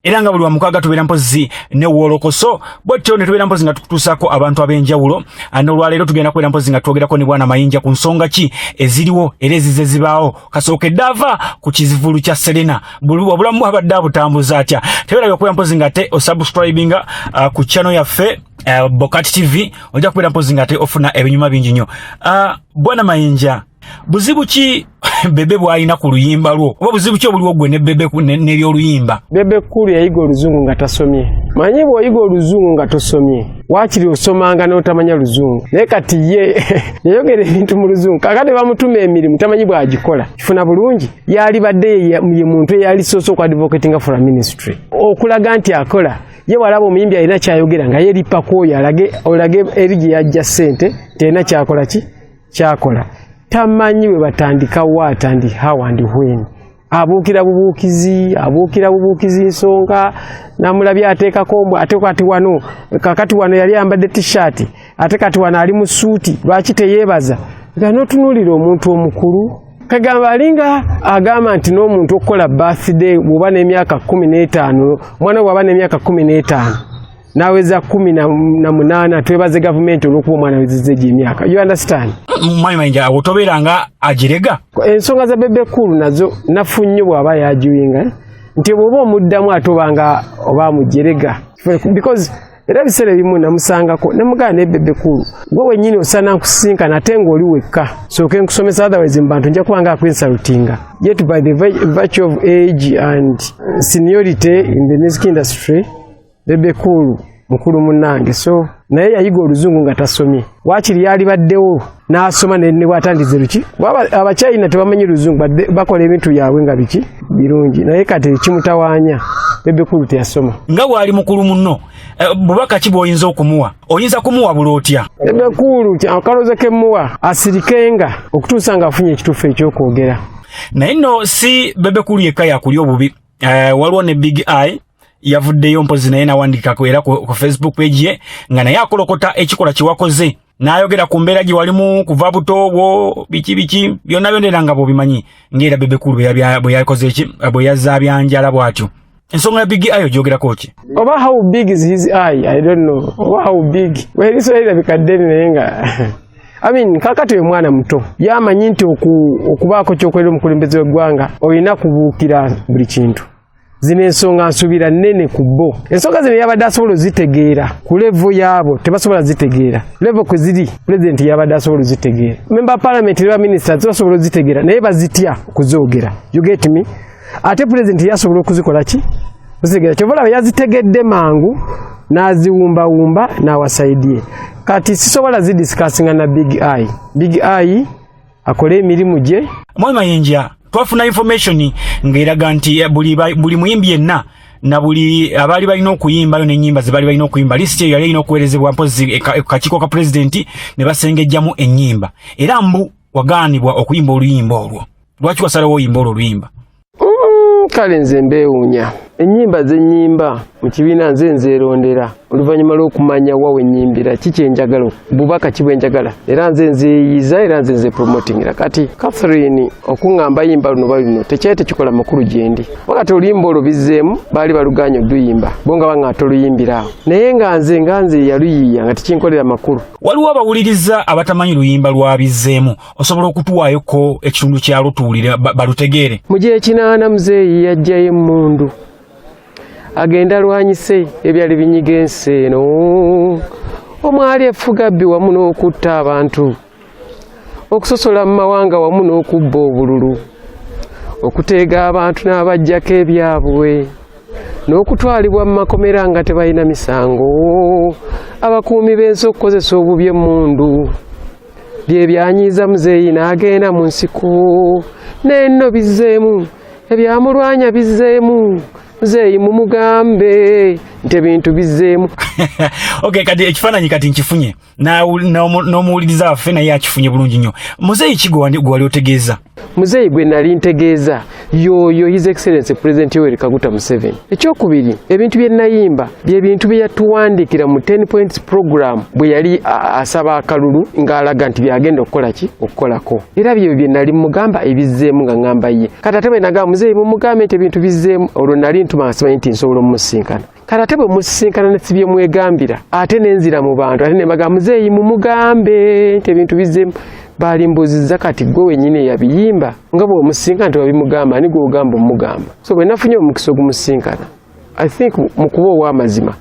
era nga buli wa mukaga tubeera mpozi ne wolokoso bwetyo ne tubeera mpozi nga tukutuusako abantu ab'enjawulo. N'olwaleero tugenda kubeera mpozi nga twogerako ne Bwana Mayinja ku nsonga ki eziriwo era ezize zibaawo kasookedde ava ku kizivulu kya Serena obulamu bwabadde abutambuza atya. Tebeera okubeera mpozi nga te osubscribinga ku channel yaffe Bokati TV ojja kubeera mpozi nga te ofuna ebinyuma bingi nnyo. Bwana Mayinja, buzibu ki Bebe bwalina ku luyimba lwo oba buzibu ki obuliwo gwe ne Bebe n'ebyoluyimba? Bebe Cool yayiga oluzungu nga tasomye. Manyi bw'oyiga oluzungu nga tosomye waakiri osomanga n'otamanya luzungu, naye kati ye yayogera ebintu mu luzungu kakati bamutuma emirimu tamanyi bw'agikola kifuna bulungi. Yali badde ye muntu eyali soso kwa advocating for a ministry okulaga nti akola. Ye walaba omuyimbi alina kyayogera nga yeripako oyo olage eri gye yajja ssente tena kyakola ki kyakola. Tamanyi we batandika what and how and when. Abuukira bubuukizi nsonga namulabye ateekako omu ate kati wano kakati wano yali ayambadde t-shirt ate kati wano ali mu suuti lwaki teyeebaza nga n'otunuulira omuntu omukulu kagamba alinga agamba nti n'omuntu okukola birthday bw'oba n'emyaka 15 mwana bw'aba n'emyaka 15 naweza 18 twebaze gavumenti olw'okuba omwana wezizza emyaka. You understand? Mwanyi Mayinja otobeeranga agirega ensonga za Bebe Cool nazo nafunye bw'aba yajuwinga nti bw'oba omuddamu atobanga oba mujerega because era biseera ebimu namusangako namugaa ne Bebe Cool gwe wennyini osana nkusinka nate ng'oli wekka sooke nkusomesa otherwise mu bantu nja kubanga akwensalutinga. Yet by the virtue of age and seniority in the music industry Bebe Cool mukulu munnange so naye yayiga oluzungu nga tasomye waakiri yali baddewo n'asoma ne bwatandize luki abachina tebamanyi luzungu bakola ebintu byabwe nga biki birungi naye kati kimutawaanya Bebe Cool teyasoma. Nga bw'ali mukulu munno bubaka ki bw'oyinza okumuwa oyinza kumuwa bulotya? Bebe Cool akaloza kemuwa asirikenga okutuusa nga afunye ekituufu ekyokwogera. Naye nno si Bebe Cool yekka yakulya obubi. Waliwo ne Big Eye yavuddeyo mpozi naye nawandikako era ku Facebook page ye nga naye akolokota ekikola kiwakoze n'ayogera ku mbeera gye walimu kuva buto bwo biki byonna byondera nga bw'obimanyi ng'era Bebe Cool bwe yakoze ki bwe yazabyanjala bw'atyo. Ensonga ya Big Eye ogyogerako ki? Oba how big is his eye? I don't know. Oba how big? Weliso erabika ddene naye nga I mean kakati mwana muto yamanyi nti okubaako kyokolera omukulembeze w'eggwanga olina kubuukira buli kintu. Zino ensonga nsubira nnene ku bo. Ensonga zino yabadde asobola ozitegeera ku levo yaabo tebasobola zitegeera. Levo kwe ziri president yabadde asobola ozitegeera. Member parliament ne minister tebasobola ozitegeera naye bazitya kuzoogera. You get me? Ate president yasobola okuzikola ki? Kuzitegeera. Kyobola yazitegedde mangu n'aziwumbawumba n'awasaidie. Kati sisobola zidiscussinga na Big Eye. Big Eye akole emirimu gye. Mwanyi Mayinja twafuna information ng'eraga nti buli muyimbi yenna na buli abali balina okuyimbayo n'ennyimba ze bali balina okuyimba list eyo yali erina okuweerezebwa mpozi kakiiko ka pulezidenti ne basengejjamu ennyimba era mbu wagaanibwa okuyimba oluyimba olwo. Lwaki wasalawo oyimba olwo oluyimba? Kale nze mbeewuunya ennyimba z'ennyimba mu kibiina nze nzeerondera oluvannyuma lw'okumanya wawe ennyimbira kiki enjagala bubaka ki bwenjagala era nze nzeeyiza era nze nzeepromotingira. Kati Catherine okuŋŋamba yimba luno baluno tekyali tekikola makulu gyendi wakati oluyimba olwo bizzeemu baali baluganya oluyimba bo nga baŋŋaata oluyimbiraawo naye nga nze yaluyiiya nga tekinkolera makulu. Waliwo abawuliriza abatamanyi luyimba lwabizzeemu osobola okutuwaayoko ekitundu kyalwo tuwulire balutegeere? Mu gy'ekinaana muzeeyi yajjayo emmundu agenda lwanyise ebyali binyiga ensi eno omwali effugabbi wamu n'okutta abantu okusosola mu mawanga wamu n'okubba obululu okuteega abantu n'abajjako ebyabwe n'okutwalibwa mu makomera nga tebalina misango abakuumi b'ensi okukozesa obubi emmundu bye byanyiiza muzeeyi n'agenda mu nsiko n'enno bizzeemu ebyamulwanya bizzeemu muzeeyi mumugambe nti ebintu bizzeemu. Okay, kati ekifaananyi kati nkifunye n'omuwuliriza waffe naye akifunye bulungi nnyo. Muzeeyi ki gwe wali otegeeza? Muzeeyi gwe nali ntegeeza yoyo His Excellency President Yoweri Kaguta Museveni. Ekyokubiri, ebintu bye nayimba bye bintu bye yatuwandiikira mu 10 points program bwe yali asaba akalulu ng'alaga nti byagenda okukola ki okukolako. Era bye bye nali mugamba ebizzeemu nga ngamba ye. Kati ate bwe nagamba Muzeeyi mumugambe nti ebintu bizzeemu, olwo nali ntuma asimanyi nti nsobola omusinkana. Kati ate bwe musisinkana ne sibye mwegambira ate nenzira mu bantu ate ne bagamba Muzeeyi mumugambe nti ebintu bizzeemu. Balimbuziza kati gwe wenyine yabiyimba nga bwe omusinkana nti wabimugamba ani gwe ogamba omugamba. So bwe nafunye omukisa ogumusinkana I think mu kuba ow'amazima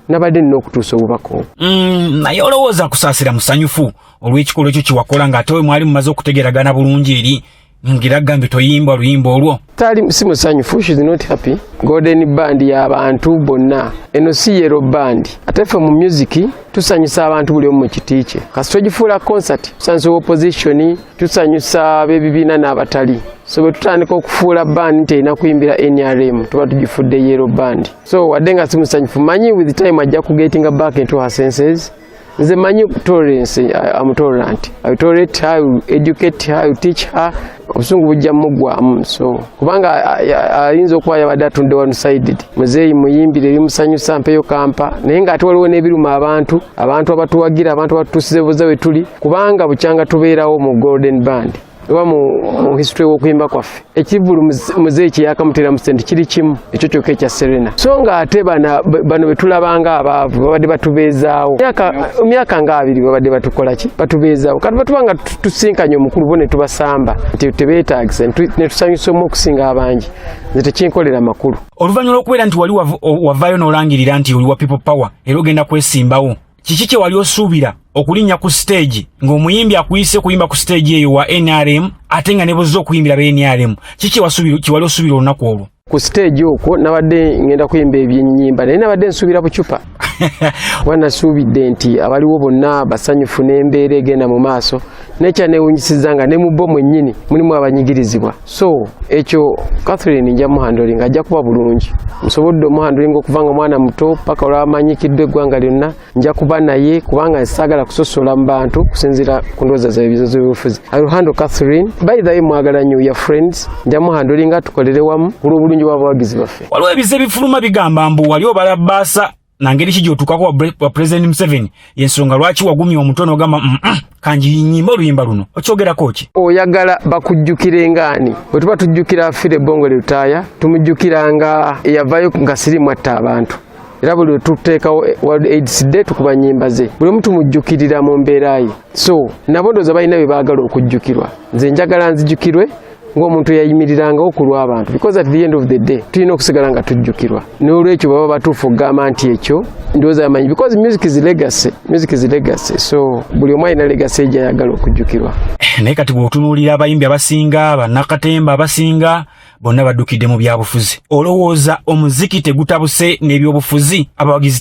nabadde nina okutuusa obubaka obwo. Naye olowooza kusaasira musanyufu olw'ekikolwa ekyo kiwakola ng'ate we mwali mumaze okutegeragana bulungi eri ngira gambe toyimba luyimba olwo? Tali si musanyufu, she is not happy. Golden Band y'abantu bonna, eno si Yellow Band. Ate ffe mu music tusanyusa abantu buli omu mu kiti kye. Kasi togifuula concert, tusanyusa opposition, tusanyusa ab'ebibiina n'abatali. So bwe tutandika okufuula band nti erina kuyimbira NRM tuba tugifudde Yellow Band. So wadde nga si musanyufu, manyi with time ajja kugetinga back into her senses. Nze manyi tolerance, I'm tolerant. I tolerate her, I will educate her, I will teach her. Obusungu bujja mugwamu. So kubanga ayinza okuba yabadde atudde one sided. Muzeeyi muyimbire ebimusanyusa mpeyo kampa naye ng'ate waliwo n'ebiruma abantu abatuwagira, abantu abatutuusize buze we tuli kubanga bukyanga tubeerawo mu Golden Band. Oba mu history w'okuyimba kwaffe ekivulu Muzeeyi kye yakamutera mu ssente kiri kimu ekyo kyokka ekya Serena. So ng'ate bano betulabanga abaavu babadde batubeezaawo emyaka nga 2 babadde batukola ki batubeezaawo kati batubanga tusinkanye omukulu bo ne tubasamba nti tebeetaagisa ne tusanyusa omu okusinga abangi nze tekinkolera makulu. Oluvannyuma lw'okubeera nti wali wavaayo n'olangirira nti oli wa people power era ogenda kwesimbawo, kiki kye wali osuubira okulinnya ku stage ng'omuyimbi akuyise kuyimba ku stage eyo wa NRM ate nga ne bozza okuyimbira ba NRM? Kiki wali osuubira olunaku olwo? Ku stage okwo nabadde ngenda kuyimba ebyennyimba naye nabadde nsuubira bucupa. Wanasuubidde nti abaliwo bonna basanyufu n'embeera egenda mu maaso nekyanewunyisiza nga ne mu bo mwennyini mulimu abanyigirizibwa. So ekyo Catherine nja muhandolinga ajja kuba bulungi. Nsobodde omuhandolinga okuva nga mwana muto paka olwamanyikiddwa eggwanga lyonna nja kuba naye kubanga nsaagala kusosola mu bantu kusinziira ku ndowooza zaabwe ebizibu by'obufuzi. I will handle Catherine. By the way mwagala nnyo ya friends nja muhandolinga tukolere wamu olw'obulungi bw'abawagizi baffe. Waliwo ebize ebifuluma bigamba mbu wali obala bbaasa nangeri ki gy'otuukako wa President Museveni y'ensonga lwaki wagumya omutono ogamba kanjinyimba oluyimba luno okyogerako ki? Oyagala bakujjukire ngaani? Bwe tuba tujjukira afire Bongole Lutaaya tumujjukiranga eyavaayo nga sirimu atta abantu. Era buli lwe tuteekawo World AIDS Day tukuba nnyimba ze buli omu tumujjukirira mu mbeera ye. So nabo ndowooza balina bye baagala okujjukirwa. Nze njagala nzijjukirwe ng'omuntu yayimiriranga okulwa abantu because at the end of the day tulina okusigala nga tujjukirwa. N'olwekyo baba batuufu okugamba nti ekyo ndowooza yamanyi because music is legacy. So buli omu alina legacy gy'ayagala okujjukirwa. Naye kati bw'otunuulira abayimbi abasinga bannakatemba abasinga bonna baddukidde mu byabufuzi, olowooza omuziki tegutabuse n'ebyobufuzi abawagizi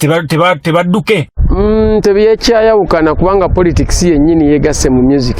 tebadduke? Tebyekyayawukana kubanga politics yennyini yeegasse mu music.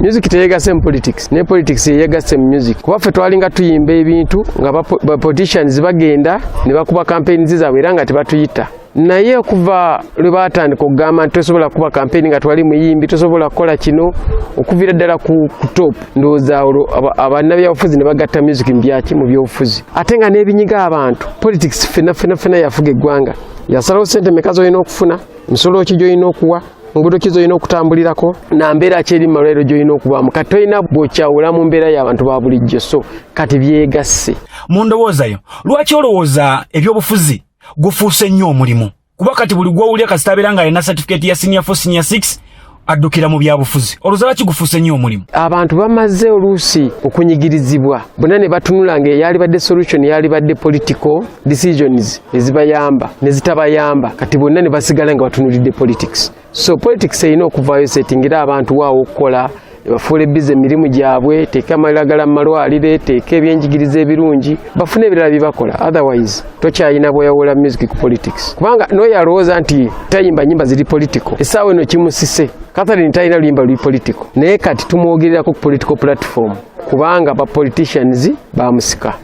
Music teyeegasse mu politics ne politics yeegasse mu music. Kuba ffe twalinga tuyimba ebintu nga ba politicians bagenda ne bakuba campaigns zaabwe era nga tebatuyita. Naye okuva lwe baatandika okugamba nti tosobola kuba campaign nga twali muyimbi, tosobola kukola kino okuviira ddala ku top, ndowooza olwo abannabyabufuzi ne bagatta music mu byobufuzi. Ate nga n'ebinyiga abantu politics fena yafuga eggwanga. Yasalawo ssente meka z'olina okufuna, misolo ki gy'olina okuwa, nguudo ki z'olina okutambulirako, na mbeera ki eri mu malwaliro gy'olina okubaamu. Kati tolina bw'okyawula mu mbeera y'abantu ba bulijjo. So kati byegasse. Mu ndowooza yo lwaki olowooza ebyobufuzi gufuuse nnyo omulimu? Kuba kati buli gw'owulira kasita abeera nga alina certificate ya senior 4 senior 6 addukira mu byabufuzi. Olowooza lwaki gufuuse nnyo omulimu? Abantu bamaze oluusi okunyigirizibwa bonna ne batunula ng'eyali badde solution yali badde political decisions ezibayamba ne zitabayamba, kati bonna ne basigala nga batunulidde politics. So politics erina okuvaayo setingira abantu waawo okukola bafuule bize emirimu gyabwe, teeka amalagala mu malwaliro, teeka ebyenjigiriza ebirungi, bafune ebirala bye bakola. Otherwise tokyayina bw'oyawola music ku politics. Kubanga n'oyo alowooza nti tayimba nnyimba ziri political, essaawa eno kimusise. Catherine talina luyimba luli political, naye kati tumwogererako ku political platform kubanga ba politicians bamusika.